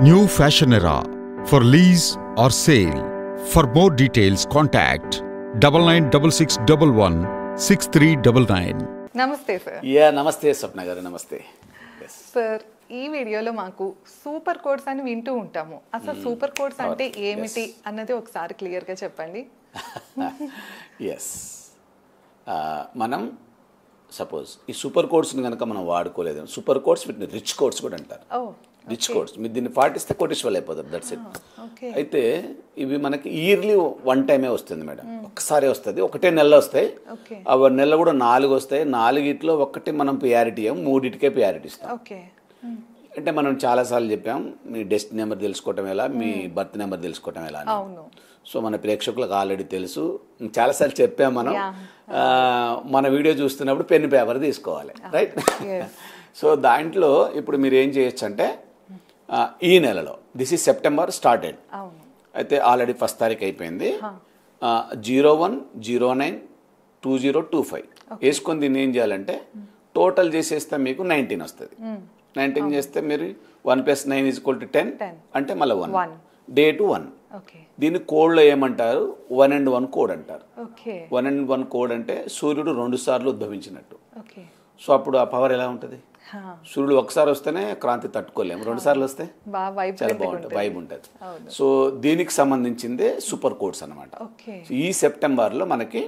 New Fashion Era for lease or sale. For more details, contact 9966116399. నమస్తే sir. నమస్తే స్వప్న గారు. నమస్తే సార్, ఈ వీడియోలో మాకు సూపర్ కోడ్స్ అని వింటూ ఉంటాము. అసలు సూపర్ కోడ్స్ అంటే ఏమిటి అన్నది ఒకసారి క్లియర్గా చెప్పండి. ఎస్, మనం సపోజ్ ఈ సూపర్ కోడ్స్ని కనుక మనం వాడుకోలేదు, సూపర్ కోడ్స్ వీటిని రిచ్ కోడ్స్ కూడా అంటారు. రిచ్ కోడ్స్ మీరు దీన్ని పాటిస్తే కోటీశ్వర్లు అయిపోతారు. That's it. అయితే ఇవి మనకి ఇయర్లీ వన్ టైమే వస్తుంది మేడం, ఒక్కసారి వస్తుంది. ఒకటే నెలలో వస్తాయి. ఆ నెల కూడా 4 వస్తాయి. 4 ఒకటి మనం ప్రియారిటీ ఇవ్వం, 3 ప్రియారిటీ ఇస్తాం. అంటే మనం చాలాసార్లు చెప్పాం, మీ డెస్టినీ నెంబర్ తెలుసుకోవటం ఎలా, మీ బర్త్ నెంబర్ తెలుసుకోవటం ఎలా అని. సో మన ప్రేక్షకులకు ఆల్రెడీ తెలుసు, చాలాసార్లు చెప్పాం మనం. మన వీడియో చూస్తున్నప్పుడు పెన్ పేపర్ తీసుకోవాలి, రైట్? సో దాంట్లో ఇప్పుడు మీరు ఏం చేయొచ్చు అంటే, ఈ నెలలో దిస్ ఈజ్ సెప్టెంబర్ స్టార్టెడ్, అయితే ఆల్రెడీ 1st తారీఖు అయిపోయింది. 01092025 వేసుకొని దీన్ని ఏం చేయాలంటే టోటల్ చేసేస్తే మీకు 19 వస్తుంది. 19 చేస్తే మీరు 1 + 9 = 10 అంటే మళ్ళీ 1 డేట్ 1. దీన్ని కోడ్లో ఏమంటారు? 1 and 1 కోడ్ అంటారు. 1 and 1 కోడ్ అంటే సూర్యుడు 2 సార్లు ఉద్భవించినట్టు. సో అప్పుడు ఆ పవర్ ఎలా ఉంటుంది? సూర్యుడు ఒకసారి వస్తేనే క్రాంతి తట్టుకోలేము, 2 సార్లు వస్తే చాలా బాగుంటుంది, వైబ్ ఉంటుంది. సో దీనికి సంబంధించిందే సూపర్ కోడ్స్ అనమాట. ఈ సెప్టెంబర్లో మనకి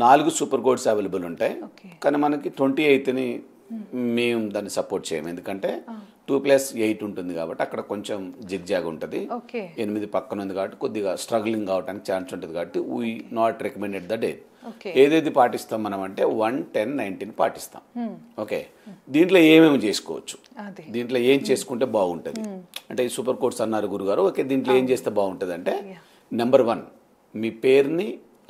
4 సూపర్ కోడ్స్ అవైలబుల్ ఉంటాయి. కానీ మనకి 28ని మేము దాన్ని సపోర్ట్ చేయము, ఎందుకంటే 2 + 8 ఉంటుంది కాబట్టి అక్కడ కొంచెం జిగ్జాగ్ ఉంటుంది. 8 పక్కన ఉంది కాబట్టి కొద్దిగా స్ట్రగ్లింగ్ కావడానికి ఛాన్స్ ఉంటుంది. కాబట్టి we not recommended the day. ఏదేది పాటిస్తాం మనం అంటే 1, 10, 19 పాటిస్తాం. ఓకే, దీంట్లో ఏమేమి చేసుకోవచ్చు, దీంట్లో ఏం చేసుకుంటే బాగుంటుంది అంటే ఈ సూపర్ కోడ్స్ అన్నారు గురుగారు. ఓకే, దీంట్లో ఏం చేస్తే బాగుంటుంది అంటే, నెంబర్ 1 మీ పేరుని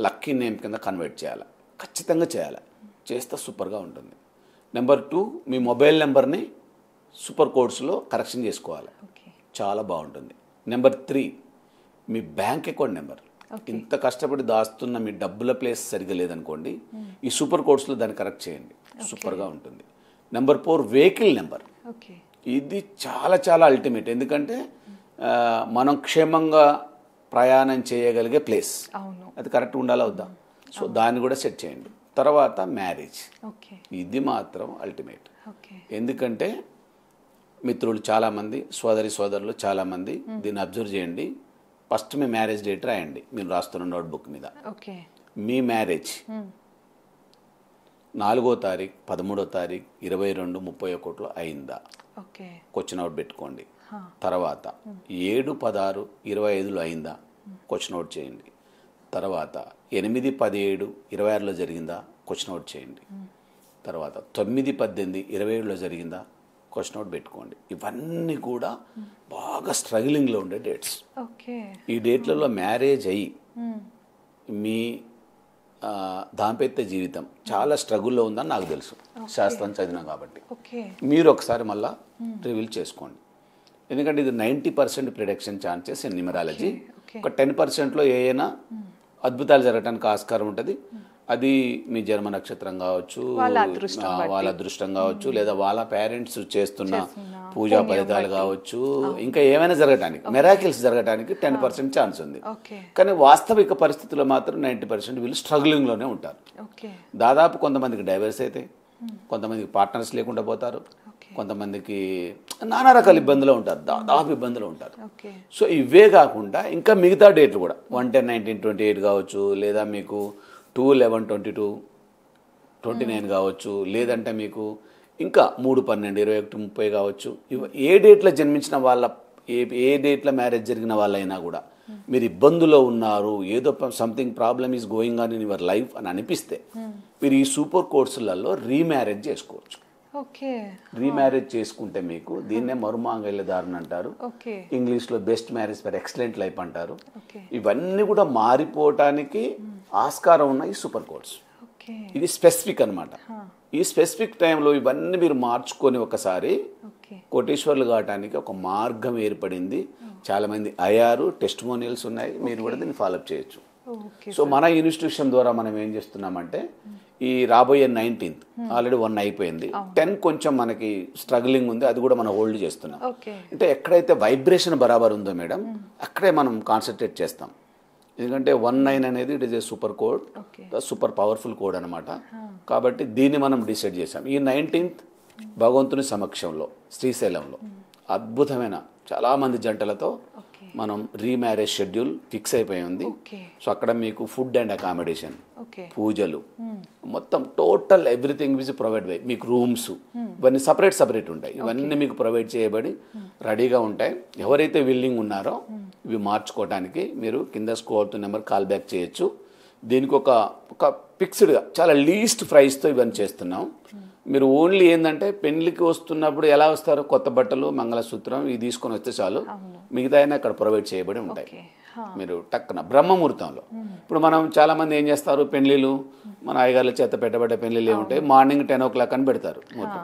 లక్కీ నేమ్ కింద కన్వర్ట్ చేయాలి, ఖచ్చితంగా చేయాలి. చేస్తే సూపర్గా ఉంటుంది. నెంబర్ 2 మీ మొబైల్ నెంబర్ని సూపర్ కోడ్స్లో కరెక్షన్ చేసుకోవాలి, చాలా బాగుంటుంది. నెంబర్ 3 మీ బ్యాంక్ అకౌంట్ నెంబర్. ఇంత కష్టపడి దాస్తున్న మీ డబ్బుల ప్లేస్ సరిగ్గా లేదనుకోండి, ఈ సూపర్ కోడ్స్లో దాన్ని కరెక్ట్ చేయండి, సూపర్గా ఉంటుంది. Number 4 vehicle number. ఇది చాలా చాలా అల్టిమేట్, ఎందుకంటే మనం క్షేమంగా ప్రయాణం చేయగలిగే ప్లేస్ అది కరెక్ట్ ఉండాలా వద్దా? సో దాన్ని కూడా సెట్ చేయండి. తర్వాత మ్యారేజ్, ఇది మాత్రం అల్టిమేట్. ఎందుకంటే మిత్రులు చాలామంది, సోదరులు చాలామంది దీన్ని అబ్జర్వ్ చేయండి. ఫస్ట్ మీ మ్యారేజ్ డేట్ రాయండి మీరు రాస్తున్న నోట్బుక్ మీద. మీ మ్యారేజ్ 4వ తారీఖు, 13వ తారీఖు, 22, 31 అయిందా? క్వశ్చన్ అవుట్ పెట్టుకోండి. తర్వాత 7, 16, 25 అయిందా? క్వశ్చన్ అవుట్ చేయండి. తర్వాత 8, 17, 26 జరిగిందా? క్వశ్చన్ అవుట్ చేయండి. తర్వాత 9, 18, 27 జరిగిందా? క్వశ్చన్ అవుట్ పెట్టుకోండి. ఇవన్నీ కూడా బాగా స్ట్రగ్లింగ్లో ఉండే డేట్స్. ఈ డేట్లలో మ్యారేజ్ అయ్యి మీ దాంపత్య జీవితం చాలా స్ట్రగుల్లో ఉందని నాకు తెలుసు, శాస్త్రం చదివినా కాబట్టి. మీరు ఒకసారి మళ్ళా రివీల్ చేసుకోండి, ఎందుకంటే ఇది 90% ప్రిడిక్షన్ ఛాన్సెస్ ఇన్ న్యూమరాలజీ. ఒక 10%లో ఏదైనా అద్భుతాలు జరగడానికి ఆస్కారం ఉంటుంది. అది మీ జన్మ నక్షత్రం కావచ్చు, వాళ్ళ అదృష్టం కావచ్చు, లేదా వాళ్ళ పేరెంట్స్ చేస్తున్న పూజా ఫలితాలు కావచ్చు, ఇంకా ఏమైనా జరగటానికి, మెరాకిల్స్ జరగటానికి 10% ఛాన్స్ ఉంది. కానీ వాస్తవిక పరిస్థితుల్లో మాత్రం 90% వీళ్ళు స్ట్రగ్లింగ్లోనే ఉంటారు. దాదాపు కొంతమందికి డైవర్స్ అయితే, కొంతమందికి పార్ట్నర్స్ లేకుండా పోతారు, కొంతమందికి నానా రకాల ఇబ్బందులు ఉంటారు, దాదాపు ఇబ్బందులు ఉంటారు. సో ఇవే కాకుండా ఇంకా మిగతా డేట్లు కూడా 1, 10, 19, 28 కావచ్చు, లేదా మీకు 2, 11, 22, 29 కావచ్చు, లేదంటే మీకు ఇంకా 3, 12, 21, 30 కావచ్చు. ఏ డేట్లో జన్మించిన వాళ్ళ, ఏ డేట్లో మ్యారేజ్ జరిగిన వాళ్ళైనా కూడా మీరు ఇబ్బందులో ఉన్నారు, ఏదో something problem is going on in your life అని అనిపిస్తే మీరు ఈ సూపర్ కోర్సులలో రీమ్యారేజ్ చేసుకోవచ్చు. రీమ్యారేజ్ చేసుకుంటే మీకు దీన్నే మరుమాంగళ్య ధారణ అంటారు, ఇంగ్లీష్లో best marriage for excellent life అంటారు. ఇవన్నీ కూడా మారిపోవటానికి ఆస్కారం ఉన్న ఈ సూపర్ కోడ్స్. ఇది స్పెసిఫిక్ అనమాట. ఈ స్పెసిఫిక్ టైంలో ఇవన్నీ మీరు మార్చుకొని ఒకసారి కోటీశ్వర్లు కావటానికి ఒక మార్గం ఏర్పడింది. చాలామంది అయ్యారు, టెస్టిమోనియల్స్ ఉన్నాయి, మీరు కూడా దీన్ని ఫాలోఅప్ చేయొచ్చు. సో మన ఇన్స్టిట్యూషన్ ద్వారా మనం ఏం చేస్తున్నామంటే ఈ రాబోయే 19th ఆల్రెడీ 1 అయిపోయింది, 10 కొంచెం మనకి స్ట్రగ్లింగ్ ఉంది, అది కూడా మనం హోల్డ్ చేస్తున్నాం. అంటే ఎక్కడైతే వైబ్రేషన్ బరాబర్ ఉందో మేడం అక్కడే మనం కాన్సన్ట్రేట్ చేస్తాం. ఎందుకంటే 19 అనేది it is a super code, super powerful code అనమాట. కాబట్టి దీన్ని మనం డిసైడ్ చేసాం. ఈ 19th భగవంతుని సమక్షంలో శ్రీశైలంలో అద్భుతమైన చాలామంది జంటలతో మనం రీమ్యారేజ్ షెడ్యూల్ ఫిక్స్ అయిపోయి ఉంది. సో అక్కడ మీకు ఫుడ్ అండ్ అకామిడేషన్, పూజలు, మొత్తం total everything is provide by, మీకు రూమ్స్ ఇవన్నీ సపరేట్ ఉంటాయి. ఇవన్నీ మీకు ప్రొవైడ్ చేయబడి రెడీగా ఉంటాయి. ఎవరైతే విల్లింగ్ ఉన్నారో ఇవి మార్చుకోవడానికి మీరు కింద స్క్రోల్ అవుతున్న నెంబర్ కాల్ బ్యాక్ చేయొచ్చు. దీనికి ఒక ఫిక్స్డ్గా చాలా లీస్ట్ ప్రైస్తో ఇవన్నీ చేస్తున్నాం. మీరు ఓన్లీ ఏంటంటే పెళ్లికి వస్తున్నప్పుడు ఎలా వస్తారు, కొత్త బట్టలు, మంగళసూత్రం ఇవి తీసుకొని వస్తే చాలు, మిగతా అయినా అక్కడ ప్రొవైడ్ చేయబడి ఉంటాయి. మీరు టక్కున బ్రహ్మముహూర్తంలో, ఇప్పుడు మనం చాలా మంది ఏం చేస్తారు, పెళ్లిళ్ళు మన అయ్యగారుల చేత పెట్టబడ్డ పెళ్లిళ్ళు ఏముంటాయి, మార్నింగ్ 10 o'clock అని పెడతారు ముహూర్తం.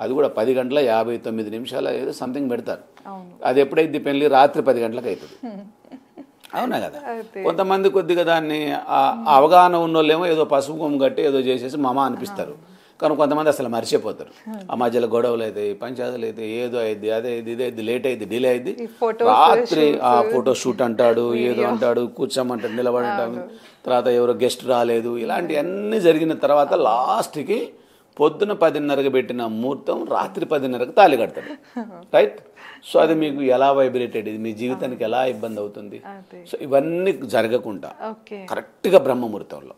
అది కూడా 10:59 ఏదో సంథింగ్ పెడతారు. అది ఎప్పుడైతే పెళ్లి రాత్రి 10 గంటలకు అవుతుంది. అవునా కదా. కొంతమంది కొద్దిగా దాన్ని అవగాహన ఉన్నోళ్ళేమో ఏదో పసుపు కొమ్ము కట్టి ఏదో చేసేసి మామ అనిపిస్తారు. కానీ కొంతమంది అసలు మర్చిపోతారు. ఆ మధ్యలో గొడవలు అవుతాయి, పంచాయతీలు అయితే ఏదో అయింది, అదే ఇదే లేట్ అయింది, డిలే అయింది, రాత్రి ఆ ఫోటో షూట్ అంటాడు, ఏదో అంటాడు, కూర్చోమంటాడు, నిలబడటం, తర్వాత ఎవరో గెస్ట్ రాలేదు, ఇలాంటివన్నీ జరిగిన తర్వాత లాస్ట్కి పొద్దున 10:30కి పెట్టిన ముహూర్తం రాత్రి 10:30కి తాళి కడతాడు. రైట్. సో అది మీకు ఎలా వైబ్రేటెడ్, ఇది మీ జీవితానికి ఎలా ఇబ్బంది అవుతుంది. సో ఇవన్నీ జరగకుండా కరెక్ట్గా బ్రహ్మముహూర్తంలో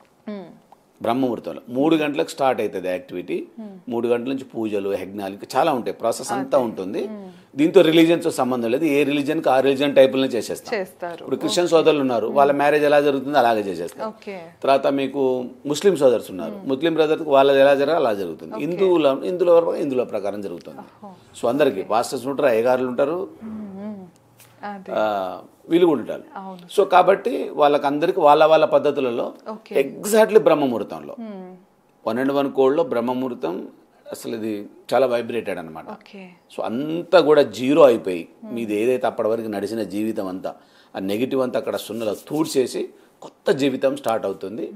3 గంటలకు స్టార్ట్ అవుతుంది యాక్టివిటీ. 3 గంటల నుంచి పూజలు, యజ్ఞాలు, ఇంకా చాలా ఉంటాయి, ప్రాసెస్ అంతా ఉంటుంది. దీంతో రిలీజియన్తో సంబంధం లేదు, ఏ రిలీజియన్కి ఆ రిలీజియన్ టైపులనే చేసేస్తారు. ఇప్పుడు క్రిస్టియన్ సోదరులు ఉన్నారు, వాళ్ళ మ్యారేజ్ ఎలా జరుగుతుందో అలాగే చేసేస్తారు. తర్వాత మీకు ముస్లిం సోదర్స్ ఉన్నారు, ముస్లిం బ్రదర్కి వాళ్ళది ఎలా జరగాలి అలా జరుగుతుంది. హిందువుల ప్రకారం జరుగుతుంది. సో అందరికి పాస్టర్స్ ఉంటారు, అయ్యగారులు ఉంటారు, వీళ్ళు కూడా ఉంటారు. సో కాబట్టి వాళ్ళకందరికి వాళ్ళ పద్ధతులలో ఎగ్జాక్ట్లీ బ్రహ్మముహూర్తంలో 1 కోడ్లో బ్రహ్మముహూర్తం అసలు ఇది చాలా వైబ్రేటెడ్ అనమాట. సో అంతా కూడా జీరో అయిపోయి మీది ఏదైతే అప్పటి వరకు నడిచిన జీవితం అంతా ఆ నెగిటివ్ అంతా అక్కడ సున్నలో తూడ్చేసి కొత్త జీవితం స్టార్ట్ అవుతుంది.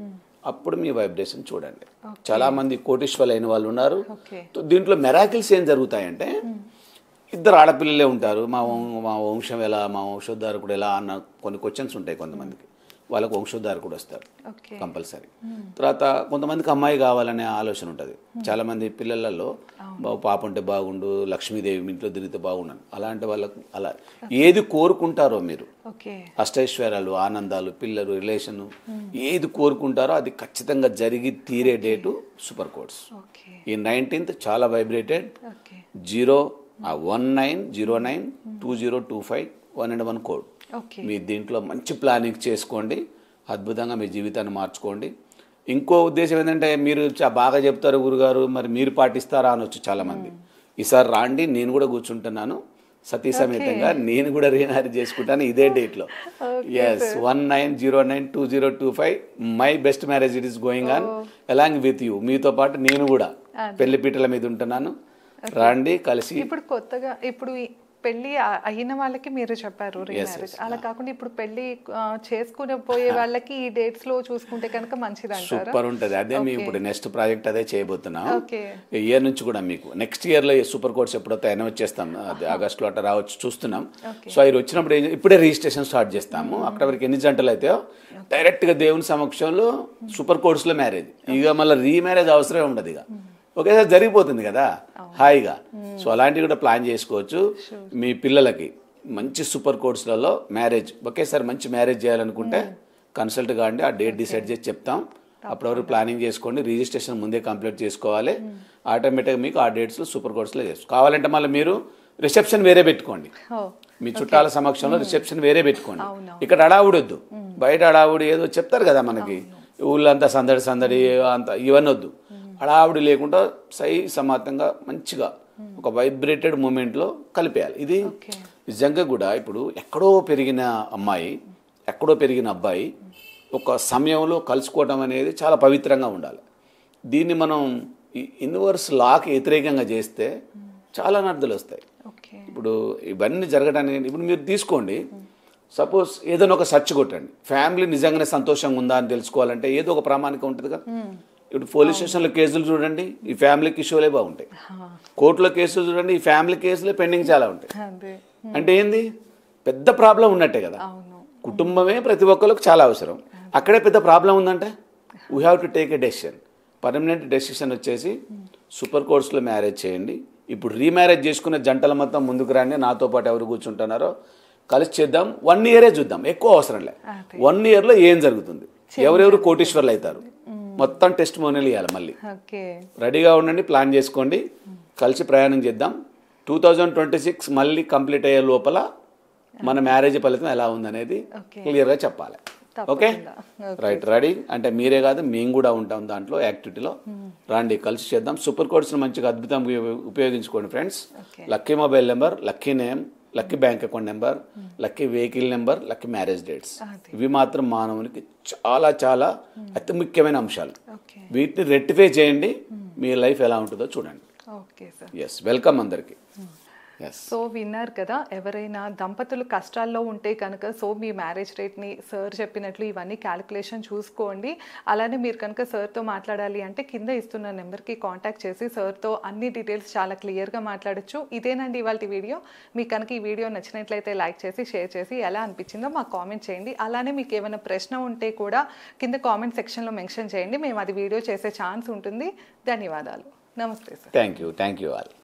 అప్పుడు మీ వైబ్రేషన్ చూడండి. చాలా మంది కోటీశ్వరులు అయిన వాళ్ళు ఉన్నారు. దీంట్లో మెరాకిల్స్ ఏం జరుగుతాయంటే, 2 ఆడపిల్లలే ఉంటారు, మా వంశం ఎలా, మా వంశోద్ధారకుడు ఎలా అన్న కొన్ని క్వశ్చన్స్ ఉంటాయి. కొంతమందికి వాళ్ళకు వంశోద్ధారకుడు వస్తారు కంపల్సరీ. తర్వాత కొంతమందికి అమ్మాయి కావాలనే ఆలోచన ఉంటుంది. చాలామంది పిల్లలలో పాప ఉంటే బాగుండు, లక్ష్మీదేవి ఇంట్లో తిరిగితే బాగుండను, అలాంటి వాళ్ళకు అలా ఏది కోరుకుంటారో మీరు, అష్టైశ్వర్యాలు, ఆనందాలు, పిల్లలు, రిలేషను, ఏది కోరుకుంటారో అది ఖచ్చితంగా జరిగి తీరే డేటు సూపర్ కోడ్స్. ఈ 19th చాలా వైబ్రేటెడ్. 19092025 1 కోడ్. మీ దీంట్లో మంచి ప్లానింగ్ చేసుకోండి, అద్భుతంగా మీ జీవితాన్ని మార్చుకోండి. ఇంకో ఉద్దేశం ఏంటంటే, మీరు బాగా చెప్తారు గురుగారు, మరి మీరు పాటిస్తారా అనొచ్చు చాలామంది. ఈసారి రాండి, నేను కూడా కూర్చుంటున్నాను సతీ సమేతంగా, నేను కూడా రీమ్యారేజ్ చేసుకుంటాను ఇదే డేట్లో. Yes, 19092025 my best marriage it is going on along with you. మీతో పాటు నేను కూడా పెళ్లిపీటల మీద ఉంటున్నాను. రండి కలిసి. ఇప్పుడు కొత్తగా ఇప్పుడు పెళ్లి అయిన వాళ్ళకి మీరు చెప్పారు రీమ్యారేజ్, అలా కాకుండా ఇప్పుడు పెళ్లి చేసుకునే పోయే వాళ్ళకి ఈ డేట్స్ లో చూసుకుంటే కనుక మంచిది అంటారా? సూపర్ ఉంటుంది. అదే మేము ఇప్పుడు నెక్స్ట్ ప్రాజెక్ట్ అదే చేయబోతున్నాం. ఇయర్ నుంచి కూడా మీకు నెక్స్ట్ ఇయర్ లో సూపర్ కోడ్స్ ఎప్పుడైతే అనౌన్స్ చేస్తాం, అది ఆగస్టులో అట్లా రావచ్చు చూస్తున్నాం. సో అవి వచ్చినప్పుడు ఇప్పుడే రిజిస్ట్రేషన్ స్టార్ట్ చేస్తాము. అక్కడ వరకు ఎన్ని జంటలు అయితే డైరెక్ట్ గా దేవుని సమక్షంలో సూపర్ కోడ్స్ లో మ్యారేజ్. ఇక మళ్ళీ రీమ్యారేజ్ అవసరమే ఉండదు, ఇక ఒకేసారి జరిగిపోతుంది కదా హాయిగా. సో అలాంటివి కూడా ప్లాన్ చేసుకోవచ్చు. మీ పిల్లలకి మంచి సూపర్ కోర్సులలో మ్యారేజ్ ఒకేసారి మంచి మ్యారేజ్ చేయాలనుకుంటే కన్సల్ట్ కాండి, ఆ డేట్ డిసైడ్ చేసి చెప్తాం. అప్పటివరకు ప్లానింగ్ చేసుకోండి, రిజిస్ట్రేషన్ ముందే కంప్లీట్ చేసుకోవాలి. ఆటోమేటిక్గా మీకు ఆ డేట్స్లో సూపర్ కోర్సులో చేసుకో. కావాలంటే మళ్ళీ మీరు రిసెప్షన్ వేరే పెట్టుకోండి, మీ చుట్టాల సమక్షంలో రిసెప్షన్ వేరే పెట్టుకోండి. ఇక్కడ అడావుడొద్దు, బయట అడావుడు ఏదో చెప్తారు కదా మనకి, ఊళ్ళంతా సందడి అంతా ఇవన్నీ వద్దు. హడావుడి లేకుండా సమాతంగా మంచిగా ఒక వైబ్రేటెడ్ మూమెంట్లో కలిపేయాలి. ఇది నిజంగా కూడా ఇప్పుడు ఎక్కడో పెరిగిన అమ్మాయి, ఎక్కడో పెరిగిన అబ్బాయి ఒక సమయంలో కలుసుకోవడం అనేది చాలా పవిత్రంగా ఉండాలి. దీన్ని మనం యూనివర్స్ లాకి వ్యతిరేకంగా చేస్తే చాలా నర్థులు వస్తాయి. ఇప్పుడు ఇవన్నీ జరగడానికి ఇప్పుడు మీరు తీసుకోండి, సపోజ్ ఏదైనా ఒక సర్చ్ కొట్టండి, ఫ్యామిలీ నిజంగానే సంతోషంగా ఉందా అని తెలుసుకోవాలంటే ఏదో ఒక ప్రామాణికం ఉంటుంది కదా. ఇప్పుడు పోలీస్ స్టేషన్లో కేసులు చూడండి, ఈ ఫ్యామిలీ ఇష్యూలే బాగుంటాయి. కోర్టులో కేసులు చూడండి, ఈ ఫ్యామిలీ కేసులే పెండింగ్ చాలా ఉంటాయి. అంటే ఏంది, పెద్ద ప్రాబ్లం ఉన్నట్టే కదా. కుటుంబమే ప్రతి ఒక్కరికి చాలా అవసరం. అక్కడే పెద్ద ప్రాబ్లం ఉందంటే we have to take a decision. Permanent decision వచ్చేసి సూపర్ కోర్ట్స్లో మ్యారేజ్ చేయండి. ఇప్పుడు రీమ్యారేజ్ చేసుకునే జంటల మొత్తం ముందుకు రండి, నాతో పాటు ఎవరు కూర్చుంటున్నారో కలిసి చేద్దాం. 1 year చూద్దాం, ఎక్కువ అవసరం లే. 1 yearలో ఏం జరుగుతుంది, ఎవరెవరు కోటీశ్వర్లు అవుతారు, మొత్తం టెస్ట్ మోనీలు ఇవ్వాలి. మళ్ళీ రెడీగా ఉండండి, ప్లాన్ చేసుకోండి, కలిసి ప్రయాణం చేద్దాం. 2026 మళ్ళీ కంప్లీట్ అయ్యే లోపల మన మ్యారేజ్ ఫలితం ఎలా ఉందనేది క్లియర్గా చెప్పాలి. ఓకే రైట్, రెడీ అంటే మీరే కాదు మేము కూడా ఉంటాం దాంట్లో యాక్టివిటీలో. రండి కలిసి చేద్దాం. సూపర్ కోడ్స్ని మంచిగా అద్భుతంగా ఉపయోగించుకోండి friends. Lucky mobile number, lucky name, lucky bank account number, lucky vehicle number, lucky marriage dates, ఇవి మాత్రం మానవునికి చాలా చాలా అతి ముఖ్యమైన అంశాలు. వీటిని రెక్టిఫై చేయండి, మీ లైఫ్ ఎలా ఉంటుందో చూడండి. ఎస్, వెల్కమ్ అందరికీ. సో విన్నారు కదా, ఎవరైనా దంపతులు కష్టాల్లో ఉంటే కనుక సో మీ మ్యారేజ్ రేట్ని సార్ చెప్పినట్లు ఇవన్నీ క్యాలిక్యులేషన్ చూసుకోండి. అలానే మీరు కనుక సార్తో మాట్లాడాలి అంటే కింద ఇస్తున్న నెంబర్కి కాంటాక్ట్ చేసి సార్తో అన్ని డీటెయిల్స్ చాలా క్లియర్గా మాట్లాడచ్చు. ఇదేనండి ఇవాళ వీడియో. మీకు కనుక ఈ వీడియో నచ్చినట్లయితే లైక్ చేసి షేర్ చేసి ఎలా అనిపించిందో మాకు కామెంట్ చేయండి. అలానే మీకు ఏమైనా ప్రశ్న ఉంటే కూడా కింద కామెంట్ సెక్షన్లో మెన్షన్ చేయండి, మేము అది వీడియో చేసే ఛాన్స్ ఉంటుంది. ధన్యవాదాలు. నమస్తే సార్. Thank you all.